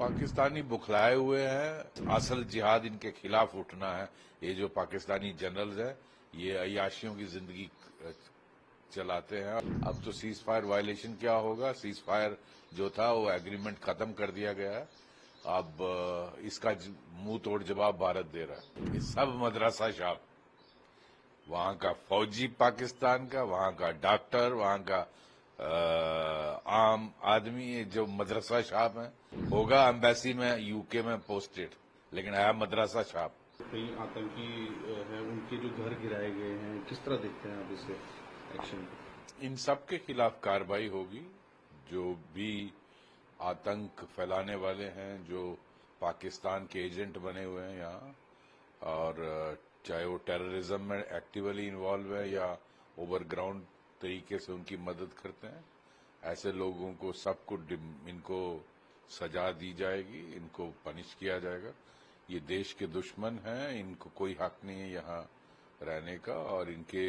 पाकिस्तानी बुखलाए हुए हैं। असल जिहाद इनके खिलाफ उठना है। ये जो पाकिस्तानी जनरल्स हैं ये अय्याशियों की जिंदगी चलाते हैं। अब तो सीज फायर वायलेशन क्या होगा? सीज फायर जो था वो एग्रीमेंट खत्म कर दिया गया है। अब इसका मुंह तोड़ जवाब भारत दे रहा है। ये सब मदरसा छाप, वहां का फौजी पाकिस्तान का, वहां का डॉक्टर, वहां का आम आदमी, ये जो मदरसा छाप है, होगा एम्बेसी में यूके में पोस्टेड, लेकिन है मदरसा छाप। कई आतंकी हैं, उनके जो घर गिराए गए हैं, किस तरह देखते हैं आप इसे एक्शन? इन सब के खिलाफ कार्रवाई होगी। जो भी आतंक फैलाने वाले हैं, जो पाकिस्तान के एजेंट बने हुए हैं यहाँ, और चाहे वो टेररिज्म में एक्टिवली इन्वॉल्व है या ओवरग्राउंड तरीके से उनकी मदद करते हैं, ऐसे लोगों को सबको इनको सजा दी जाएगी, इनको पनिश किया जाएगा। ये देश के दुश्मन हैं, इनको कोई हक नहीं है यहाँ रहने का, और इनके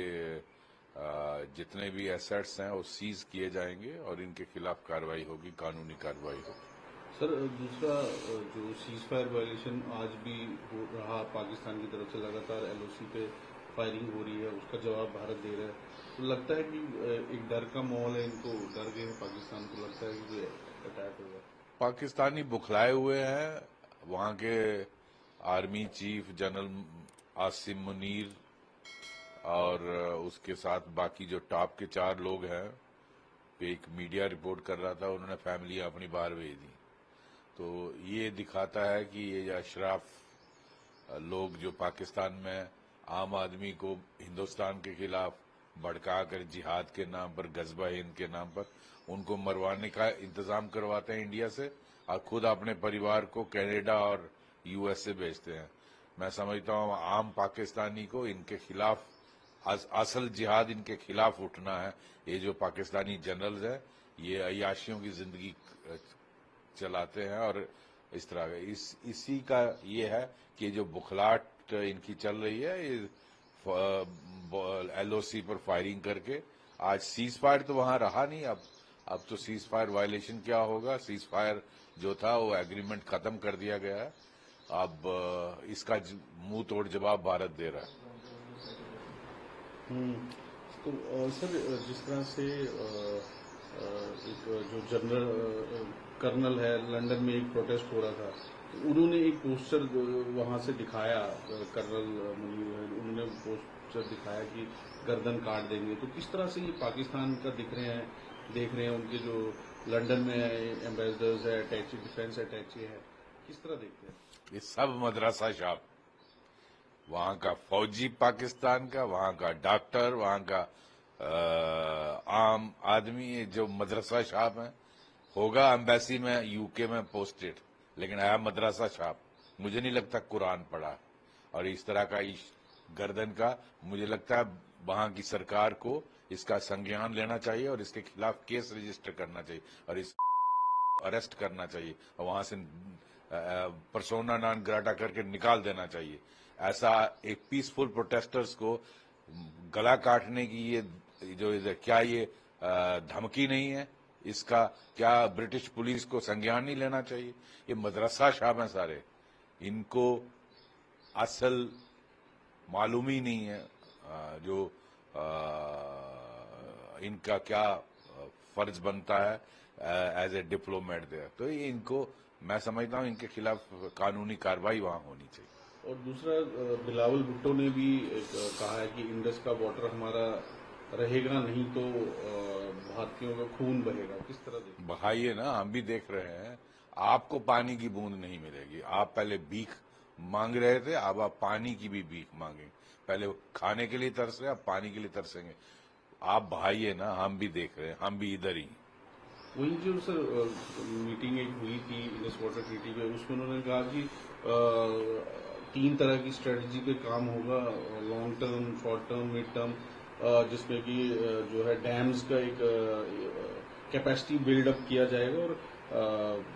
जितने भी एसेट्स हैं वो सीज किए जाएंगे और इनके खिलाफ कार्रवाई होगी, कानूनी कार्रवाई होगी। सर, दूसरा जो सीज फायर वायलेशन आज भी हो रहा, पाकिस्तान की तरफ से लगातार एलओसी पे फायरिंग हो रही है, उसका जवाब भारत दे रहा है, तो लगता है कि एक डर का माहौल है, इनको डर गए हैं पाकिस्तान को, लगता है कि अटैक होगा। पाकिस्तानी बुखलाए हुए हैं। वहां के army chief general Asim Munir और उसके साथ बाकी जो टॉप के 4 लोग हैं, एक मीडिया रिपोर्ट कर रहा था, उन्होंने फैमिली अपनी बाहर भेज दी। तो ये दिखाता है कि ये अशराफ लोग जो पाकिस्तान में आम आदमी को हिंदुस्तान के खिलाफ भड़का कर जिहाद के नाम पर, गजबा हिंद के नाम पर उनको मरवाने का इंतजाम करवाते हैं इंडिया से, और खुद अपने परिवार को कनाडा और यूएस से भेजते हैं। मैं समझता हूं आम पाकिस्तानी को इनके खिलाफ असल जिहाद इनके खिलाफ उठना है। ये जो पाकिस्तानी जनरल्स हैं ये अय्याशियों की जिंदगी चलाते हैं, और इस तरह का इसी का ये है कि जो बुखलाहट इनकी चल रही है, ये एलओसी पर फायरिंग करके। आज सीज फायर तो वहां रहा नहीं। अब तो सीज फायर वायलेशन क्या होगा? सीज फायर जो था वो एग्रीमेंट खत्म कर दिया गया है। अब इसका मुंह तोड़ जवाब भारत दे रहा है। तो सर, जिस तरह से एक जो जनरल कर्नल है, लंदन में एक प्रोटेस्ट हो रहा था, तो उन्होंने एक पोस्टर वहां से दिखाया, कर्नल मुनीर है, उन्होंने पोस्टर दिखाया कि गर्दन काट देंगे। तो किस तरह से ये पाकिस्तान का देख रहे हैं उनके जो लंदन में एम्बेसडर्स है, अटैची, डिफेंस अटैची है, किस तरह देखते हैं? ये सब मदरसा छाप, वहां का फौजी पाकिस्तान का, वहां का डॉक्टर, वहां का आम आदमी, ये जो मदरसा छाप है, होगा एम्बेसी में यूके में पोस्टेड, लेकिन है मदरसा छाप। मुझे नहीं लगता कुरान पढ़ा। और इस तरह का इस गर्दन का, मुझे लगता है वहां की सरकार को इसका संज्ञान लेना चाहिए और इसके खिलाफ केस रजिस्टर करना चाहिए और इस अरेस्ट करना चाहिए और वहां से पर्सोना नॉन ग्राटा करके निकाल देना चाहिए। ऐसा एक पीसफुल प्रोटेस्टर्स को गला काटने की ये जो क्या ये धमकी नहीं है? इसका क्या ब्रिटिश पुलिस को संज्ञान नहीं लेना चाहिए? ये मदरसा छाप हैं सारे, इनको असल मालूम ही नहीं है जो इनका क्या फर्ज बनता है एज ए डिप्लोमेट देयर। तो ये इनको, मैं समझता हूं इनके खिलाफ कानूनी कार्रवाई वहां होनी चाहिए। और दूसरा, बिलावल भुट्टो ने भी कहा है कि इंडस का वाटर हमारा रहेगा नहीं तो भारतीयों का खून बहेगा। किस तरह देखते? बहाइए ना, हम भी देख रहे हैं। आपको पानी की बूंद नहीं मिलेगी। आप पहले भीख मांग रहे थे, अब आप पानी की भी भीख मांगे। पहले खाने के लिए तरस रहे, अब पानी के लिए तरसेंगे। आप बहाइए ना, हम भी देख रहे हैं, हम भी इधर ही। वही जो सर मीटिंग एक हुई थी इंडस वाटर ट्रीटी पे, उसमें उन्होंने कहा कि 3 तरह की स्ट्रेटजी पे काम होगा, long term, short term, mid term, जिसमें कि जो है डैम्स का एक कैपेसिटी बिल्डअप किया जाएगा। और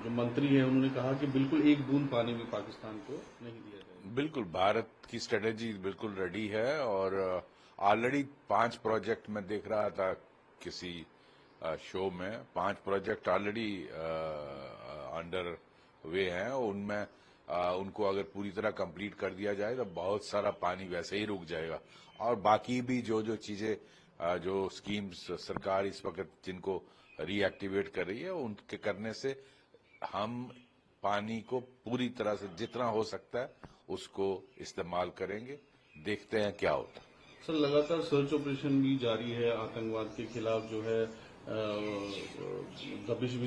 जो मंत्री है उन्होंने कहा कि बिल्कुल एक बूंद पानी भी पाकिस्तान को नहीं दिया जाएगा। बिल्कुल, भारत की स्ट्रेटेजी बिल्कुल रेडी है, और ऑलरेडी 5 प्रोजेक्ट मैं देख रहा था किसी शो में, 5 प्रोजेक्ट ऑलरेडी अंडर वे हैं उनमें उनको अगर पूरी तरह कंप्लीट कर दिया जाए तो बहुत सारा पानी वैसे ही रुक जाएगा। और बाकी भी जो जो चीजें जो स्कीम्स सरकार इस वक्त जिनको रीएक्टिवेट कर रही है उनके करने से हम पानी को पूरी तरह से जितना हो सकता है उसको इस्तेमाल करेंगे। देखते हैं क्या होता है। सर लगातार सर्च ऑपरेशन भी जारी है, आतंकवाद के खिलाफ जो है दबिश भी